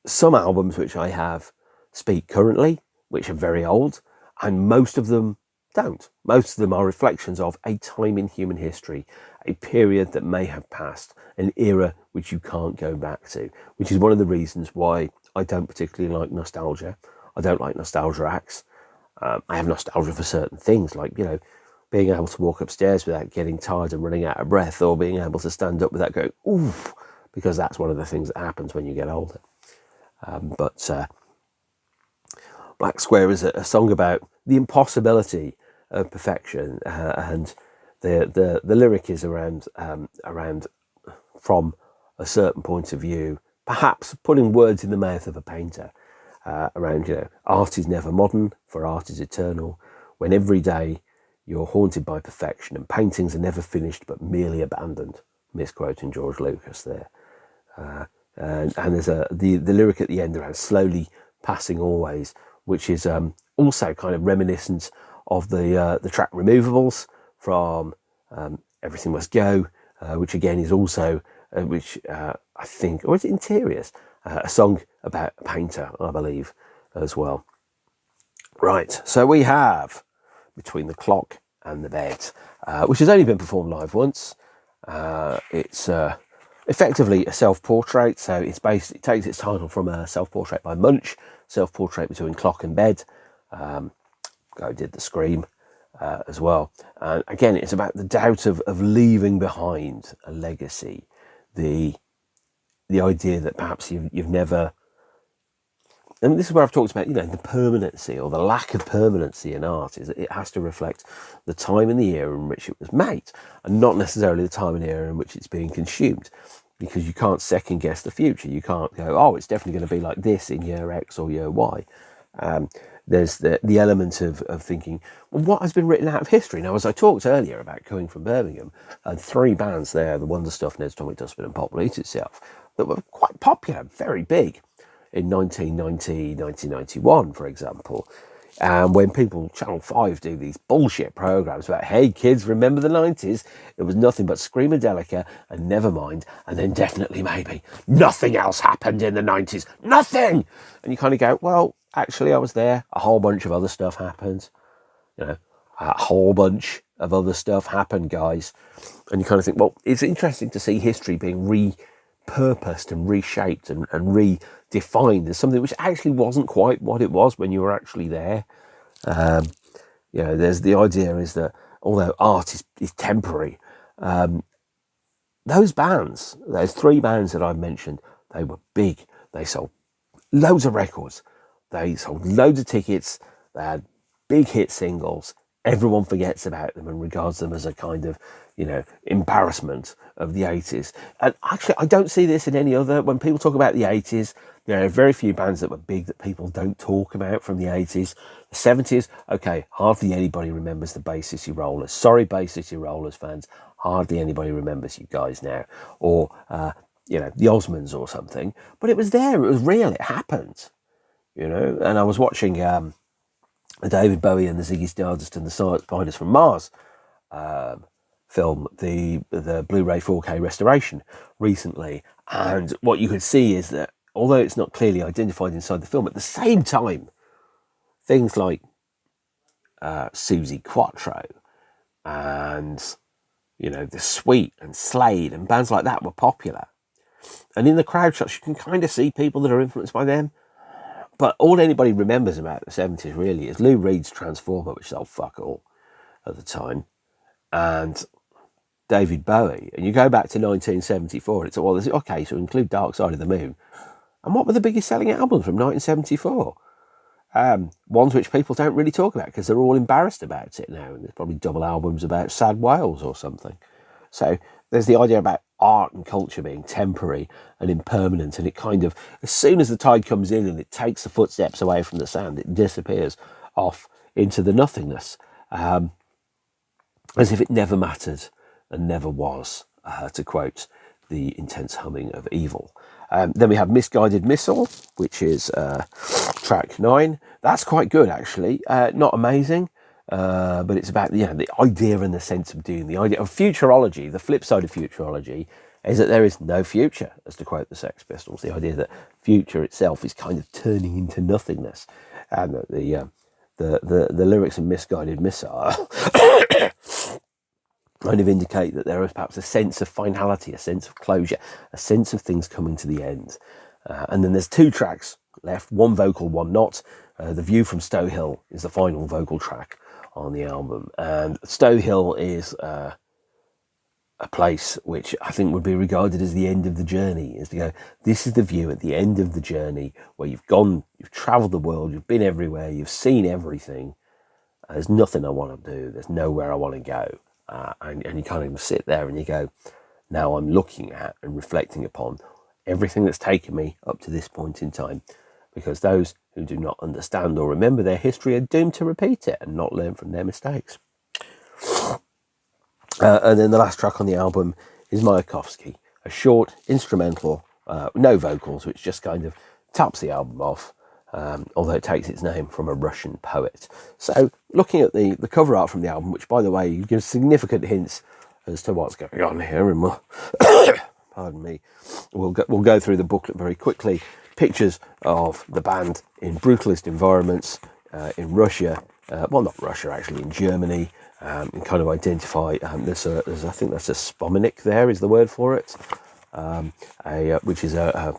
S1: some albums which I have speak currently, which are very old, and most of them don't. Most of them are reflections of a time in human history, a period that may have passed, an era which you can't go back to, which is one of the reasons why I don't particularly like nostalgia. I don't like nostalgia acts. I have nostalgia for certain things, like, being able to walk upstairs without getting tired and running out of breath, or being able to stand up without going, oof, because that's one of the things that happens when you get older. But Black Square is a song about the impossibility of perfection, and the lyric is around from a certain point of view, perhaps putting words in the mouth of a painter, around, art is never modern, for art is eternal. When every day you're haunted by perfection, and paintings are never finished but merely abandoned. Misquoting George Lucas there. And there's the lyric at the end around slowly passing always, which is also kind of reminiscent of the track Removables from Everything Must Go, which again is also I think, or is it Interiors, a song about a painter, I believe, as well. Right, so we have Between the Clock and the Bed, which has only been performed live once. It's effectively a self-portrait, so it takes its title from a self-portrait by Munch, self-portrait between clock and bed. Guy did The Scream as well. Again, it's about the doubt of leaving behind a legacy, the idea that perhaps you've never. And this is where I've talked about, the permanency or the lack of permanency in art, is that it has to reflect the time and the era in which it was made, and not necessarily the time and era in which it's being consumed, because you can't second guess the future. You can't go, oh, it's definitely going to be like this in year X or year Y. there's the element of thinking, well, what has been written out of history? Now, as I talked earlier about coming from Birmingham, and 3 bands there, the Wonder Stuff, Ned's Atomic Dustbin and Pop Will Eat Itself, that were quite popular, very big in 1990, 1991, for example. And when people, Channel 5, do these bullshit programmes about, hey, kids, remember the 90s? It was nothing but Screamadelica and Nevermind, and then Definitely Maybe. Nothing else happened in the 90s. Nothing! And you kind of go, well, actually, I was there. A whole bunch of other stuff happened. You know, a whole bunch of other stuff happened, guys. And you kind of think, well, it's interesting to see history being repurposed and reshaped and redefined as something which actually wasn't quite what it was when you were actually there. There's the idea is that although art is temporary, those 3 bands that I've mentioned, they were big. They sold loads of records. They sold loads of tickets. They had big hit singles. Everyone forgets about them and regards them as a kind of, embarrassment of the 80s. And actually, I don't see this in any other. When people talk about the 80s, there are very few bands that were big that people don't talk about from the 80s. The 70s, okay, hardly anybody remembers the Bay City Rollers. Sorry, Bay City Rollers fans, hardly anybody remembers you guys now. Or, the Osmonds or something. But it was there, it was real, it happened. And I was watching the David Bowie and the Ziggy Stardust and the Spiders from Mars film, the Blu-ray 4K restoration recently, and what you could see is that although it's not clearly identified inside the film, at the same time, things like Susie Quattro and the Sweet and Slade and bands like that were popular, and in the crowd shots you can kind of see people that are influenced by them. But all anybody remembers about the 70s really is Lou Reed's Transformer, which sold fuck all at the time, and David Bowie. And you go back to 1974, and it's okay, so include Dark Side of the Moon. And what were the biggest selling albums from 1974? Ones which people don't really talk about because they're all embarrassed about it now. And there's probably double albums about Sad Wales or something. So there's the idea about art and culture being temporary and impermanent, and it kind of, as soon as the tide comes in and it takes the footsteps away from the sand, it disappears off into the nothingness, as if it never mattered and never was, to quote the intense humming of Evil. Then we have Misguided Missile, which is track 9. That's quite good, actually. Not amazing, but it's about the idea and the sense of doom. The idea of futurology. The flip side of futurology is that there is no future, as to quote the Sex Pistols. The idea that future itself is kind of turning into nothingness, and that the lyrics of Misguided Missile kind of indicate that there is perhaps a sense of finality, a sense of closure, a sense of things coming to the end. And then there's 2 tracks left, one vocal, one not. The View from Stow Hill is the final vocal track on the album. And Stow Hill is a place which I think would be regarded as the end of the journey, is to go, this is the view at the end of the journey where you've travelled the world, you've been everywhere, you've seen everything. There's nothing I want to do. There's nowhere I want to go. And you kind of sit there and you go, now I'm looking at and reflecting upon everything that's taken me up to this point in time, because those who do not understand or remember their history are doomed to repeat it and not learn from their mistakes. And then the last track on the album is Mayakovsky, a short instrumental, no vocals, which just kind of tops the album off. Although it takes its name from a Russian poet. So looking at the cover art from the album, which by the way gives significant hints as to what's going on here, and pardon me, we'll go through the booklet very quickly. Pictures of the band in brutalist environments in Russia, well, not Russia actually, in Germany, and kind of identify. There's I think that's a Spomenic. There is the word for it, which is a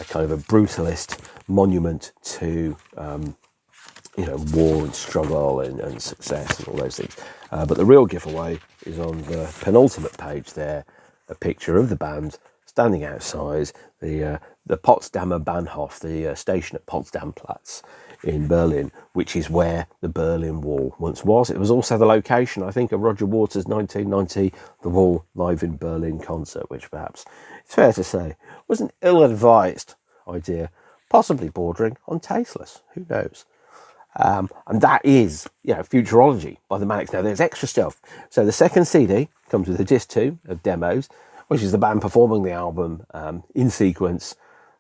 S1: kind of a brutalist monument to war and struggle and success and all those things. But the real giveaway is on the penultimate page there, a picture of the band standing outside the Potsdamer Bahnhof, the station at Potsdam Platz in Berlin, which is where the Berlin Wall once was. It was also the location, I think, of Roger Waters' 1990 The Wall Live in Berlin concert, which perhaps it's fair to say was an ill-advised idea, possibly bordering on tasteless. Who knows? And that is, Futurology by the Manics. Now, there's extra stuff. So the second CD comes with a disc 2 of demos, which is the band performing the album in sequence,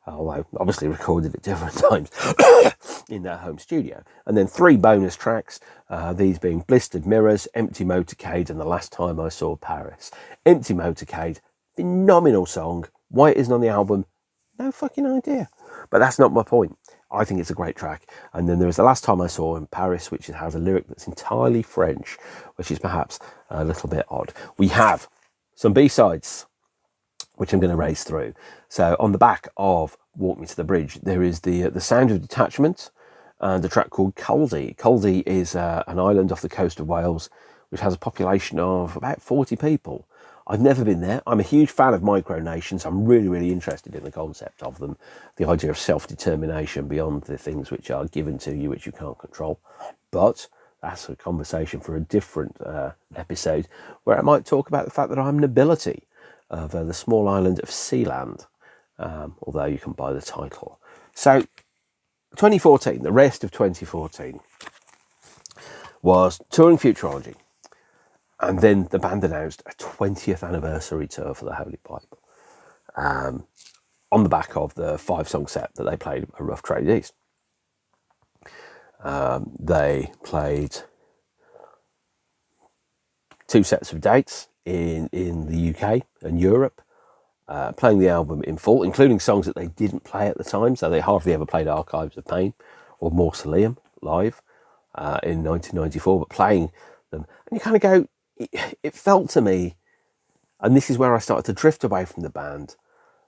S1: although obviously recorded at different times in their home studio. And then 3 bonus tracks, these being Blistered Mirrors, Empty Motorcade, and The Last Time I Saw Paris. Empty Motorcade, phenomenal song. Why it isn't on the album, no fucking idea. But that's not my point. I think it's a great track. And then there's The Last Time I Saw in Paris, which has a lyric that's entirely French, which is perhaps a little bit odd. We have some B-sides, which I'm going to race through. So on the back of Walk Me to the Bridge, there is the Sound of Detachment and a track called Culdee. Culdee is an island off the coast of Wales, which has a population of about 40 people. I've never been there. I'm a huge fan of micronations. I'm really, really interested in the concept of them, the idea of self-determination beyond the things which are given to you, which you can't control. But that's a conversation for a different episode, where I might talk about the fact that I'm nobility of the small island of Sealand, although you can buy the title. So 2014, the rest of 2014, was touring Futurology. And then the band announced a 20th anniversary tour for the Holy Bible, on the back of the 5-song set that they played at Rough Trade East. They played 2 sets of dates in the UK and Europe, playing the album in full, including songs that they didn't play at the time. So they hardly ever played Archives of Pain or Mausoleum live in 1994, but playing them. And you kind of go, it felt to me, and this is where I started to drift away from the band,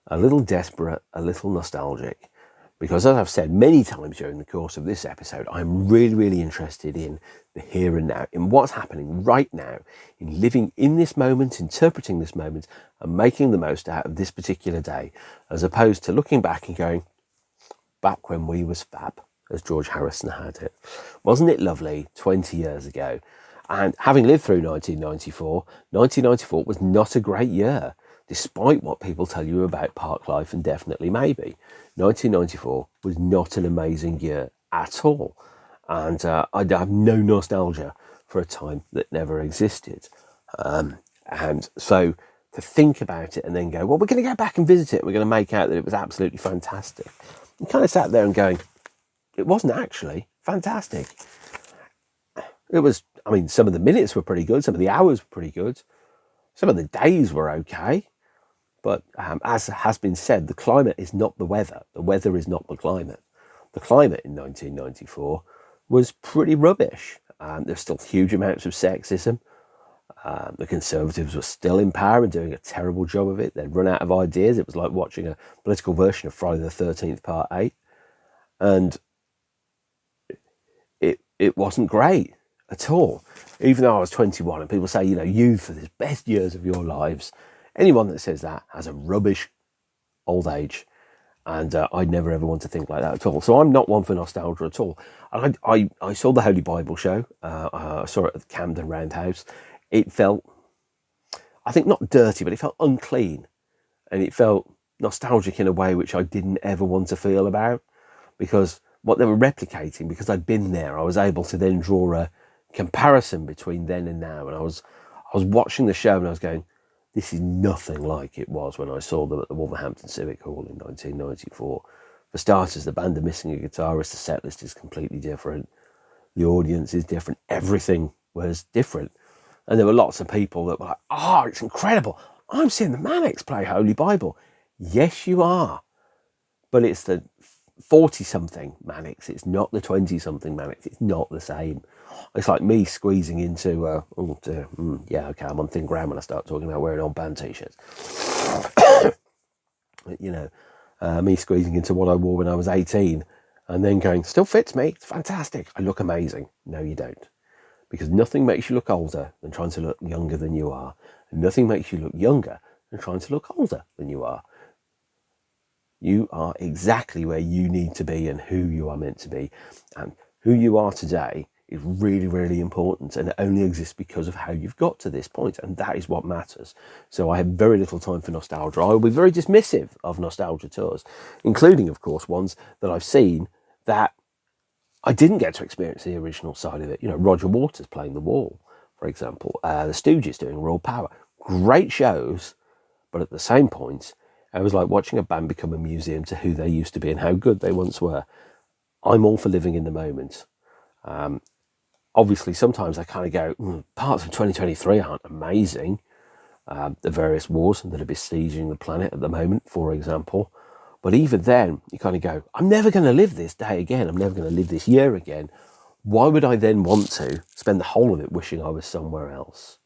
S1: a little desperate, a little nostalgic, because as I've said many times during the course of this episode, I'm really, really interested in the here and now, in what's happening right now, in living in this moment, interpreting this moment, and making the most out of this particular day, as opposed to looking back and going, back when we was fab, as George Harrison had it. Wasn't it lovely 20 years ago? And having lived through 1994 was not a great year, despite what people tell you about Park Life and Definitely Maybe. 1994 was not an amazing year at all. And I have no nostalgia for a time that never existed. And so to think about it and then go, well, we're going to go back and visit it. We're going to make out that it was absolutely fantastic. You kind of sat there and going, it wasn't actually fantastic. It was, I mean, some of the minutes were pretty good. Some of the hours were pretty good. Some of the days were okay. But as has been said, the climate is not the weather. The weather is not the climate. The climate in 1994 was pretty rubbish. There's still huge amounts of sexism. The Conservatives were still in power and doing a terrible job of it. They'd run out of ideas. It was like watching a political version of Friday the 13th Part 8. And it wasn't great at all. Even though I was 21 and people say, youth are the best years of your lives. Anyone that says that has a rubbish old age. And I'd never ever want to think like that at all. So I'm not one for nostalgia at all. I saw the Holy Bible show. I saw it at the Camden Roundhouse. It felt, I think, not dirty, but it felt unclean. And it felt nostalgic in a way which I didn't ever want to feel about. Because what they were replicating, because I'd been there, I was able to then draw a comparison between then and now. And I was watching the show and I was going, this is nothing like it was when I saw them at the Wolverhampton Civic Hall in 1994. For starters, the band are missing a guitarist, the set list is completely different, the audience is different, everything was different. And there were lots of people that were like, oh, it's incredible, I'm seeing the Manics play Holy Bible. Yes, you are. But it's the 40-something Manics, it's not the 20-something Manics, it's not the same. It's like me squeezing into, I'm on thin ground when I start talking about wearing old band t-shirts. Me squeezing into what I wore when I was 18 and then going, still fits me, it's fantastic, I look amazing. No, you don't. Because nothing makes you look older than trying to look younger than you are. And nothing makes you look younger than trying to look older than you are. You are exactly where you need to be and who you are meant to be. And who you are today is really, really important, and it only exists because of how you've got to this point, and that is what matters. So I have very little time for nostalgia. I will be very dismissive of nostalgia tours, including, of course, ones that I've seen that I didn't get to experience the original side of it. You know, Roger Waters playing The Wall, for example, the Stooges doing Raw Power. Great shows, but at the same point, it was like watching a band become a museum to who they used to be and how good they once were. I'm all for living in the moment. Obviously, sometimes I kind of go, parts of 2023 aren't amazing. The various wars that are besieging the planet at the moment, for example. But even then, you kind of go, I'm never going to live this day again. I'm never going to live this year again. Why would I then want to spend the whole of it wishing I was somewhere else?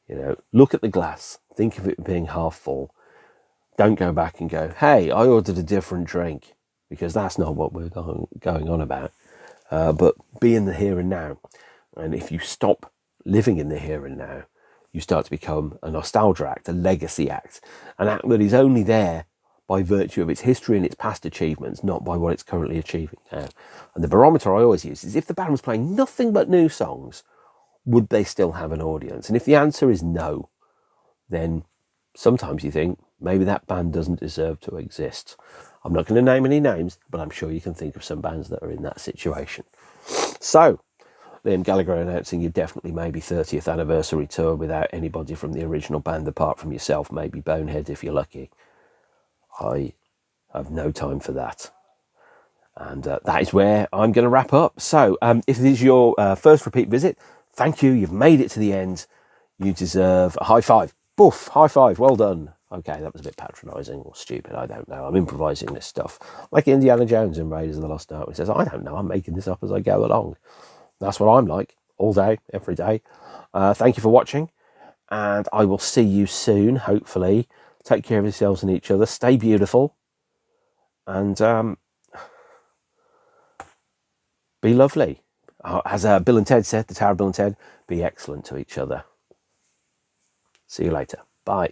S1: You know, look at the glass. Think of it being half full. Don't go back and go, hey, I ordered a different drink, because that's not what we're going on about. But be in the here and now. And if you stop living in the here and now, you start to become a nostalgia act, a legacy act, an act that is only there by virtue of its history and its past achievements, not by what it's currently achieving now. And the barometer I always use is, if the band was playing nothing but new songs, would they still have an audience? And if the answer is no, then sometimes you think maybe that band doesn't deserve to exist. I'm not going to name any names, but I'm sure you can think of some bands that are in that situation. So, Liam Gallagher announcing your definitely maybe 30th anniversary tour without anybody from the original band apart from yourself, maybe Bonehead if you're lucky. I have no time for that. And that is where I'm going to wrap up. So if this is your first repeat visit, thank you. You've made it to the end. You deserve a high five. Boof, high five. Well done. Okay, that was a bit patronising or stupid. I don't know. I'm improvising this stuff. Like Indiana Jones in Raiders of the Lost Ark. He says, I don't know. I'm making this up as I go along. That's what I'm like all day, every day. Thank you for watching. And I will see you soon, hopefully. Take care of yourselves and each other. Stay beautiful. And be lovely. As Bill and Ted said, the Tower of Bill and Ted, be excellent to each other. See you later. Bye.